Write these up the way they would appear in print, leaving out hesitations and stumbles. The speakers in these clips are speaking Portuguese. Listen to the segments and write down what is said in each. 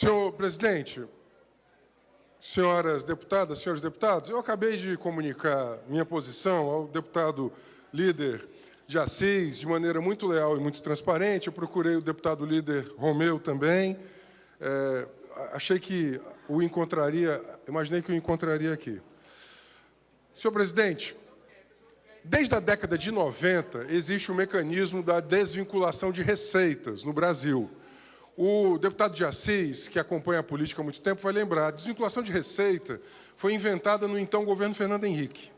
Senhor presidente, senhoras deputadas, senhores deputados, eu acabei de comunicar minha posição ao deputado líder de Assis, de maneira muito leal e muito transparente. Eu procurei o deputado líder Romeu também. Achei que o encontraria, imaginei que o encontraria aqui. Senhor presidente, desde a década de 90, existe o mecanismo da desvinculação de receitas no Brasil. O deputado de Assis, que acompanha a política há muito tempo, vai lembrar, a desvinculação de receita foi inventada no então governo Fernando Henrique.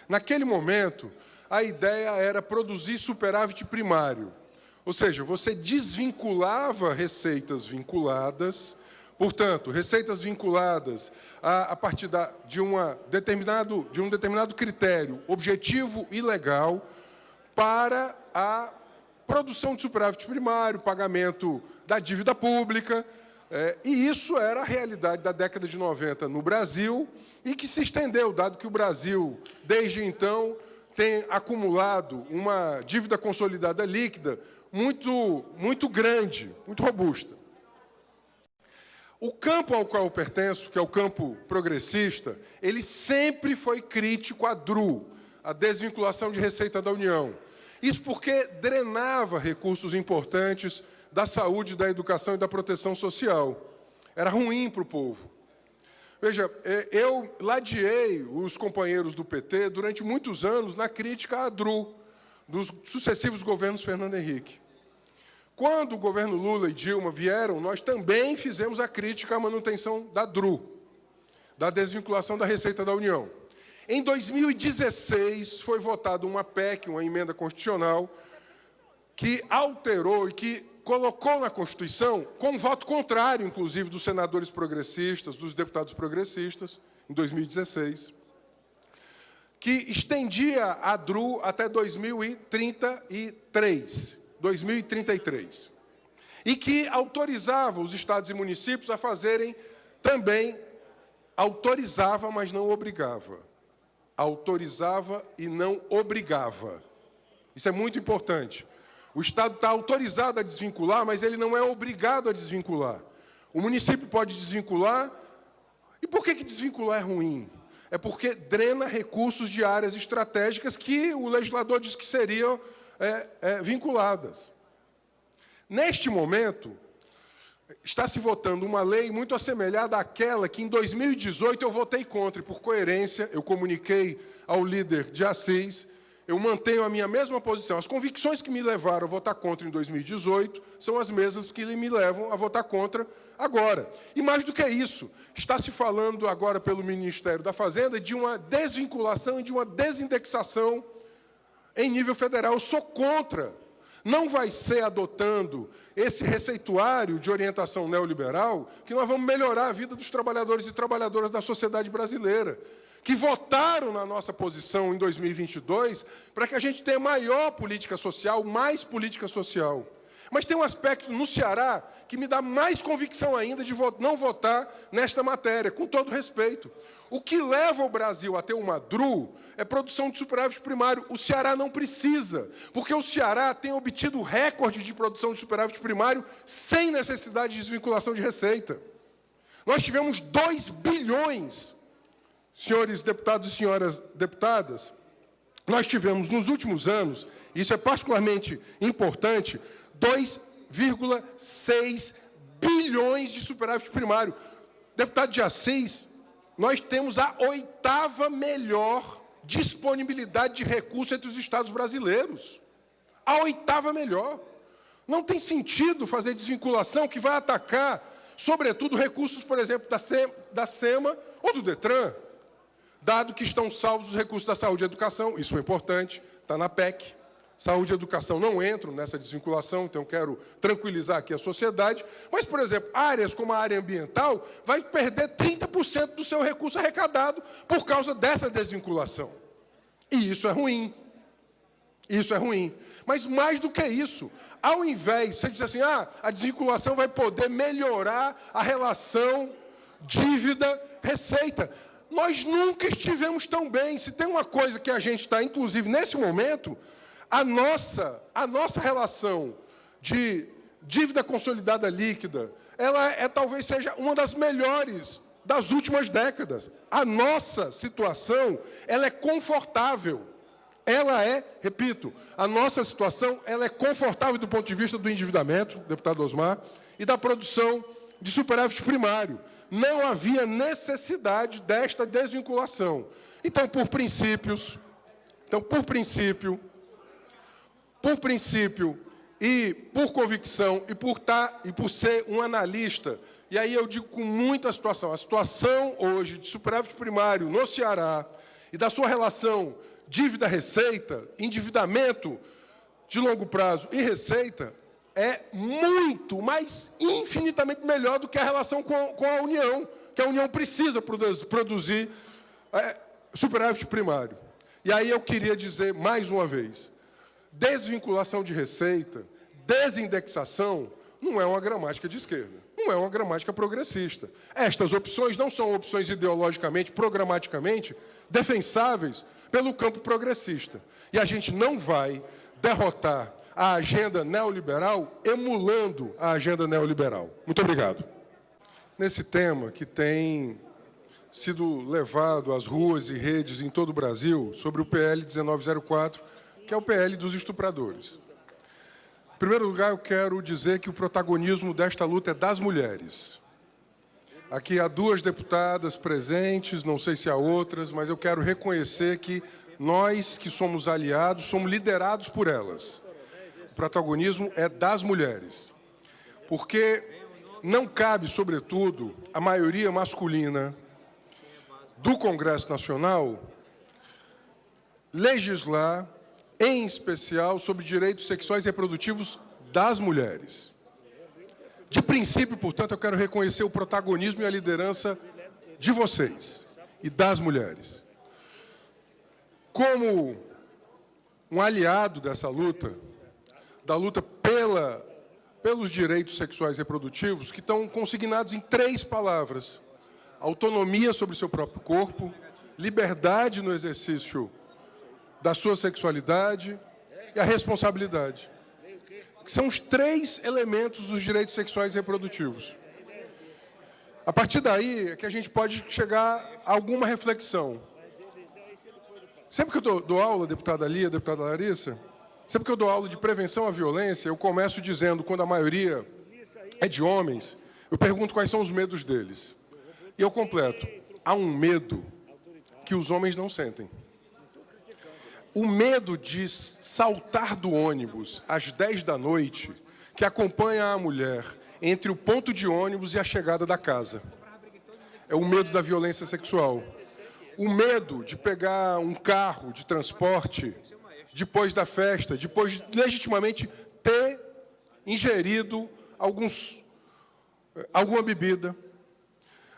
Naquele momento, a ideia era produzir superávit primário, ou seja, você desvinculava receitas vinculadas, portanto, receitas vinculadas a partir de um determinado critério objetivo e legal para a produção de superávit primário, pagamento da dívida pública, e isso era a realidade da década de 90 no Brasil e que se estendeu, dado que o Brasil, desde então, tem acumulado uma dívida consolidada líquida muito grande, muito robusta. O campo ao qual eu pertenço, que é o campo progressista, ele sempre foi crítico à DRU, a desvinculação de receita da União. Isso porque drenava recursos importantes da saúde, da educação e da proteção social. Era ruim para o povo. Veja, eu ladeei os companheiros do PT durante muitos anos na crítica à DRU, dos sucessivos governos Fernando Henrique. Quando o governo Lula e Dilma vieram, nós também fizemos a crítica à manutenção da DRU, da desvinculação da receita da União. Em 2016, foi votada uma PEC, uma emenda constitucional, que alterou e que colocou na Constituição, com voto contrário, inclusive, dos senadores progressistas, dos deputados progressistas, em 2016, que estendia a DRU até 2033, e que autorizava os estados e municípios a fazerem também, autorizava, mas não obrigava. Autorizava e não obrigava. Isso é muito importante. O Estado está autorizado a desvincular, mas ele não é obrigado a desvincular. O município pode desvincular. E por que desvincular é ruim? É porque drena recursos de áreas estratégicas que o legislador diz que seriam vinculadas. Neste momento, está se votando uma lei muito assemelhada àquela que, em 2018, eu votei contra. E, por coerência, eu comuniquei ao líder de Assis, eu mantenho a minha mesma posição. As convicções que me levaram a votar contra em 2018 são as mesmas que me levam a votar contra agora. E, mais do que isso, está se falando agora pelo Ministério da Fazenda de uma desvinculação e de uma desindexação em nível federal. Eu sou contra. Não vai ser adotando esse receituário de orientação neoliberal que nós vamos melhorar a vida dos trabalhadores e trabalhadoras da sociedade brasileira, que votaram na nossa posição em 2022 para que a gente tenha maior política social, mais política social. Mas tem um aspecto no Ceará que me dá mais convicção ainda de não votar nesta matéria, com todo respeito. O que leva o Brasil a ter uma DRU é produção de superávit primário. O Ceará não precisa, porque o Ceará tem obtido recorde de produção de superávit primário sem necessidade de desvinculação de receita. Nós tivemos 2 bilhões, senhores deputados e senhoras deputadas, nós tivemos nos últimos anos, isso é particularmente importante, 2,6 bilhões de superávit primário. Deputado de Assis, nós temos a 8ª melhor disponibilidade de recursos entre os estados brasileiros. A 8ª melhor. Não tem sentido fazer desvinculação que vai atacar, sobretudo, recursos, por exemplo, da SEMA ou do DETRAN, dado que estão salvos os recursos da saúde e educação. Isso é importante, está na PEC. Saúde e educação não entram nessa desvinculação, então quero tranquilizar aqui a sociedade. Mas, por exemplo, áreas como a área ambiental vai perder 30% do seu recurso arrecadado por causa dessa desvinculação. E isso é ruim. Isso é ruim. Mas, mais do que isso, ao invés de você dizer assim, a desvinculação vai poder melhorar a relação dívida-receita. Nós nunca estivemos tão bem. Se tem uma coisa que a gente está, inclusive, nesse momento, a nossa relação de dívida consolidada líquida, talvez seja uma das melhores das últimas décadas. A nossa situação, ela é confortável. Repito, a nossa situação, ela é confortável do ponto de vista do endividamento, deputado Osmar, e da produção de superávit primário. Não havia necessidade desta desvinculação. Então, por princípio e por convicção e por ser um analista, e aí eu digo com muita situação, a situação hoje de superávit primário no Ceará e da sua relação dívida-receita, endividamento de longo prazo e receita, é muito, mas infinitamente melhor do que a relação com a União, que a União precisa produzir superávit primário. E aí eu queria dizer mais uma vez, desvinculação de receita, desindexação, não é uma gramática de esquerda, não é uma gramática progressista. Estas opções não são opções ideologicamente, programaticamente, defensáveis pelo campo progressista. E a gente não vai derrotar a agenda neoliberal emulando a agenda neoliberal. Muito obrigado. Nesse tema que tem sido levado às ruas e redes em todo o Brasil, sobre o PL 1904, que é o PL dos estupradores. Em primeiro lugar, eu quero dizer que o protagonismo desta luta é das mulheres. Aqui há 2 deputadas presentes, não sei se há outras, mas eu quero reconhecer que nós, que somos aliados, somos liderados por elas. O protagonismo é das mulheres. Porque não cabe, sobretudo, a maioria masculina do Congresso Nacional legislar, em especial, sobre direitos sexuais e reprodutivos das mulheres. De princípio, portanto, eu quero reconhecer o protagonismo e a liderança de vocês e das mulheres. Como um aliado dessa luta, da luta pelos direitos sexuais e reprodutivos, que estão consignados em 3 palavras: autonomia sobre seu próprio corpo, liberdade no exercício da sua sexualidade e a responsabilidade. Que são os 3 elementos dos direitos sexuais e reprodutivos. A partir daí é que a gente pode chegar a alguma reflexão. Sempre que eu dou aula, deputada Lia, deputada Larissa, sempre que eu dou aula de prevenção à violência, eu começo dizendo, quando a maioria é de homens, eu pergunto quais são os medos deles. E eu completo: há um medo que os homens não sentem. O medo de saltar do ônibus às 10 da noite, que acompanha a mulher entre o ponto de ônibus e a chegada da casa. É o medo da violência sexual. O medo de pegar um carro de transporte depois da festa, depois de legitimamente ter ingerido alguma bebida.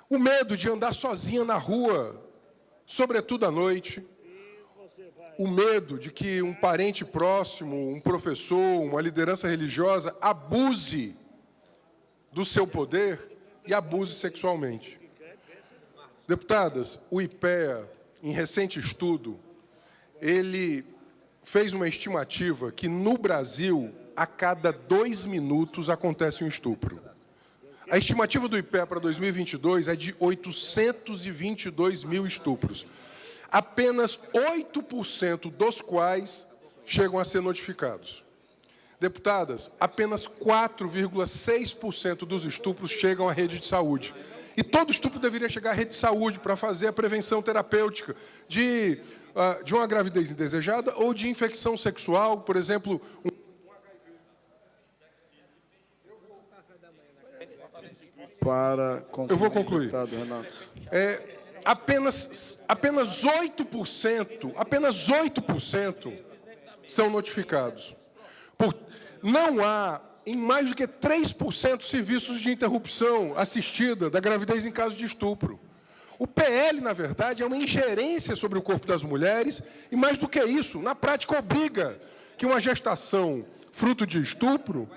O medo de andar sozinha na rua, sobretudo à noite. O medo de que um parente próximo, um professor, uma liderança religiosa abuse do seu poder e abuse sexualmente. Deputadas, o IPEA, em recente estudo, ele fez uma estimativa que no Brasil, a cada 2 minutos acontece um estupro. A estimativa do IPEA para 2022 é de 822 mil estupros. Apenas 8% dos quais chegam a ser notificados. Deputadas, apenas 4,6% dos estupros chegam à rede de saúde. E todo estupro deveria chegar à rede de saúde para fazer a prevenção terapêutica de uma gravidez indesejada ou de infecção sexual, por exemplo. Eu vou concluir. Deputado Renato. Apenas 8% são notificados. Não há, em mais do que 3%, serviços de interrupção assistida da gravidez em caso de estupro. O PL, na verdade, é uma ingerência sobre o corpo das mulheres e, mais do que isso, na prática obriga que uma gestação fruto de estupro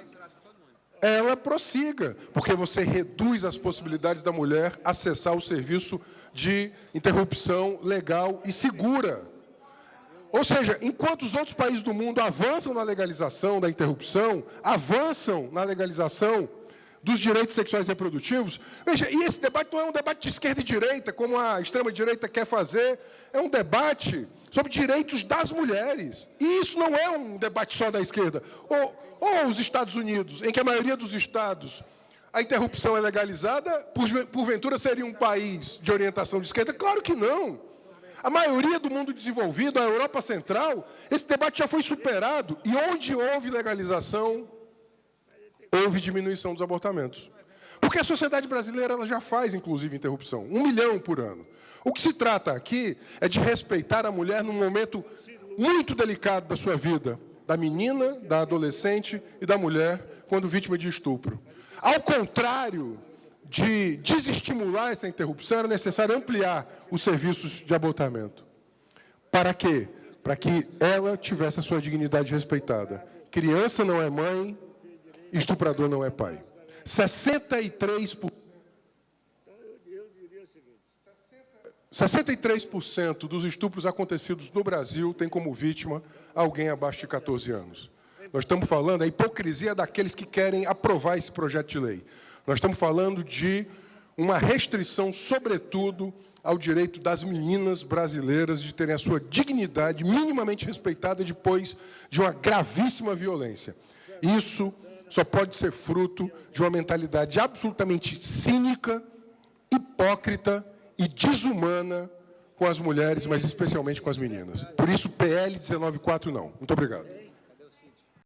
ela prossiga, porque você reduz as possibilidades da mulher acessar o serviço de interrupção legal e segura. Ou seja, enquanto os outros países do mundo avançam na legalização da interrupção, avançam na legalização dos direitos sexuais e reprodutivos, veja, e esse debate não é um debate de esquerda e direita, como a extrema-direita quer fazer, é um debate sobre direitos das mulheres. E isso não é um debate só da esquerda. Ou os Estados Unidos, em que a maioria dos estados a interrupção é legalizada, porventura seria um país de orientação de esquerda? Claro que não. A maioria do mundo desenvolvido, a Europa Central, esse debate já foi superado. E onde houve legalização, houve diminuição dos abortamentos. Porque a sociedade brasileira ela já faz, inclusive, interrupção. 1 milhão por ano. O que se trata aqui é de respeitar a mulher num momento muito delicado da sua vida, da menina, da adolescente e da mulher, quando vítima de estupro. Ao contrário de desestimular essa interrupção, era necessário ampliar os serviços de abortamento. Para quê? Para que ela tivesse a sua dignidade respeitada. Criança não é mãe, estuprador não é pai. 63% dos estupros acontecidos no Brasil tem como vítima alguém abaixo de 14 anos. Nós estamos falando da hipocrisia daqueles que querem aprovar esse projeto de lei. Nós estamos falando de uma restrição, sobretudo, ao direito das meninas brasileiras de terem a sua dignidade minimamente respeitada depois de uma gravíssima violência. Isso só pode ser fruto de uma mentalidade absolutamente cínica, hipócrita e desumana com as mulheres, mas especialmente com as meninas. Por isso, PL 194 não. Muito obrigado.